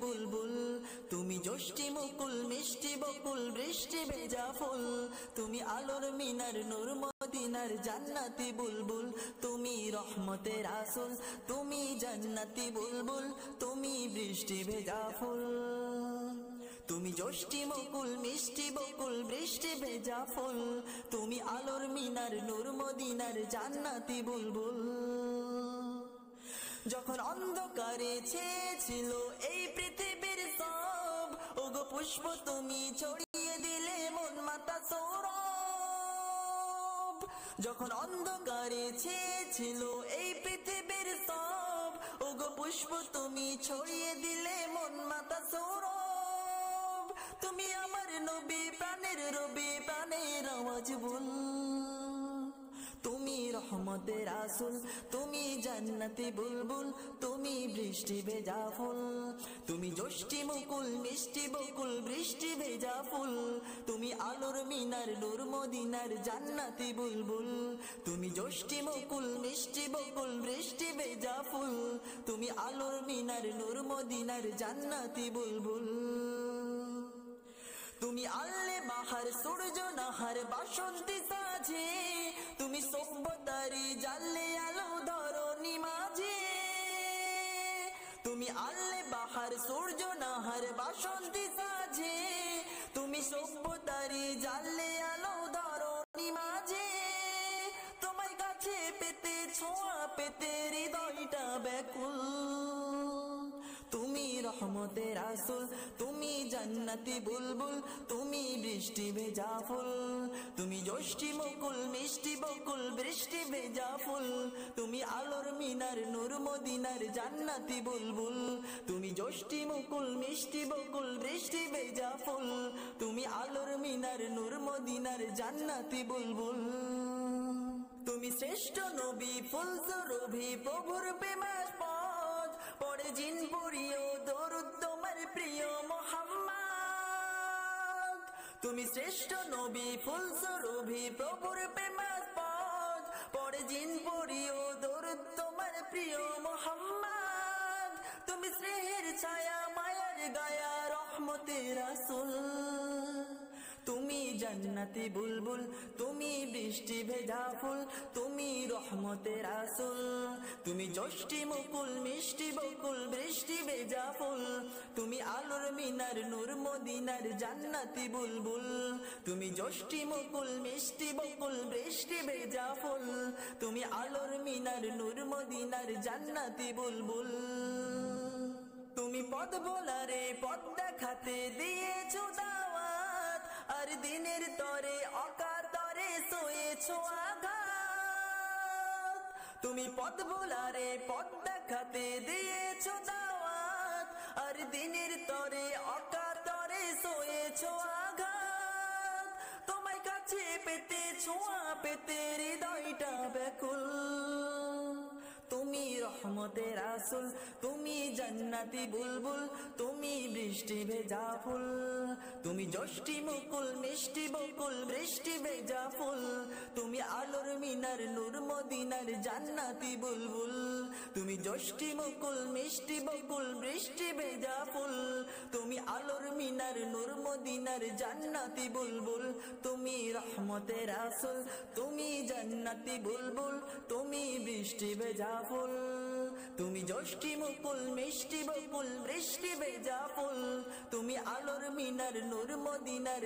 বুলবুল, তুমি যষ্টি মুকুল মিষ্টি বকুল বৃষ্টি ভেজা ফুল, তুমি আলোর মিনার নূর মদিনার জান্নাতি বুলবুল, তুমি রহমতের রাসূল, তুমি জান্নাতি বুলবুল, তুমি বৃষ্টি ভেজা ফুল। তুমি যষ্টি মুকুল মিষ্টি বকুল বৃষ্টি ভেজা ফুল, তুমি আলোর মিনার নূর মদিনার জান্নাতি বুলবুল। যখন অন্ধকারে ছেয়েছিল এই পৃথিবীর সব, ওগো পুষ্প তুমি ছড়িয়ে দিলে মন মাতা সৌরভ। যখন অন্ধকারে ছেয়েছিল এই পৃথিবীর সব, ওগো পুষ্প তুমি ছড়িয়ে দিলে মন মাতা সৌরভ। তুমি আমার নবী প্রাণের রবি প্রাণের আওয়াজ বল, তুমি রহমতের রাসূল, তুমি জান্নাতি বুলবুল, তুমি বৃষ্টি ভেজা ফুল, তুমি যষ্টি মুকুল মিষ্টি বকুল বৃষ্টি ভেজা ফুল, তুমি আলোর মিনার নূর মদিনার জান্নাতি বুলবুল, তুমি যষ্টি মুকুল মিষ্টি বকুল বৃষ্টি ভেজা ফুল, তুমি আলোর মিনার নূর মদিনার জান্নাতি বুলবুল। তুমি আল্লে বাহার সূর্য নাহার বাসন্তী সাজে, তুমি সভ্যতারি জানলে আলো ধরণী মাঝে। তুমি আল্লে বাহার সূর্য নাহার বাসন্তী সাজে, তুমি সভ্যতারি জানলে আলো ধরণী মাঝে। তোমার কাছে পেতে ছোঁয়া পেতে হৃদয়টা ব্যাকুল, তুমি রহমতের রাসূল, তুমি জান্নাতি বুলবুল, তুমি বৃষ্টি ভেজা ফুল, তুমি যষ্টি মুকুল মিষ্টি বকুল বৃষ্টি ভেজা ফুল, তুমি আলোর মিনার নূর মদিনার জান্নাতি বুলবুল, তুমি যষ্টি মুকুল মিষ্টি বকুল বৃষ্টি ভেজা ফুল, তুমি আলোর মিনার নূর মদিনার জান্নাতি বুলবুল। তুমি শ্রেষ্ঠ নবী ফুল সুরভি প্রভুর প্রেমাস্পদ, পড়ে জিন পড়িও দরুদ তোমার প্রিয় মুহাম্মদ। তুমি শ্রেষ্ঠ নবী ফুল সুরভি প্রভুর প্রেমাস্পদ, পড়ে জিন পড়িও দরুদ তোমার প্রিয় মুহাম্মদ। তুমি স্নেহের ছায়া মায়ার গায়া রহমতের রাসূল, তুমি জান্নাতি বুলবুল, তুমি বৃষ্টি ভেজা ফুল, তুমি রহমতের রাসূল, তুমি যষ্টি মুকুল মিষ্টি বকুল বৃষ্টি ভেজা ফুল, তুমি আলোর মিনার নূর মদিনার জান্নাতি বুলবুল, তুমি যষ্টি মুকুল মিষ্টি বকুল বৃষ্টি ভেজা ফুল, তুমি আলোর মিনার নূর মদিনার জান্নাতি বুলবুল। তুমি পথ ভোলারে পথ দেখাতে দিয়েছো দাওয়াত, আর দিনের তরে অকাতরে সয়েছো আঘাত। তুমি পথ ভোলারে পথ দেখাতে দিয়েছো দাওয়াত, আর দিনের তরে অকাতরে সয়েছো আঘাত। তোমার কাছে পেতে ছোঁয়া পেতে হৃদয়টা ব্যাকুল, তুমি রহমতের রাসূল, তুমি জান্নাতি বুলবুল, তুমি বৃষ্টি ভেজা ফুল, তুমি যষ্টি মুকুল মিষ্টি বকুল বৃষ্টি ভেজা ফুল, তুমি আলোর মিনার নূর মদিনার জান্নাতি বুলবুল, তুমি যষ্টি মুকুল মিষ্টি বকুল বৃষ্টি ভেজা ফুল, তুমি আলোর মিনার নূর মদিনার জান্নাতি বুলবুল, তুমি রহমতের রাসূল, তুমি জান্নাতি বুলবুল, তুমি বৃষ্টি ভেজা ফুল, তুমি যষ্টি মুকুল মিষ্টি বকুল বৃষ্টি ভেজা ফুল, তুমি আলোর মিনার নূর মদিনার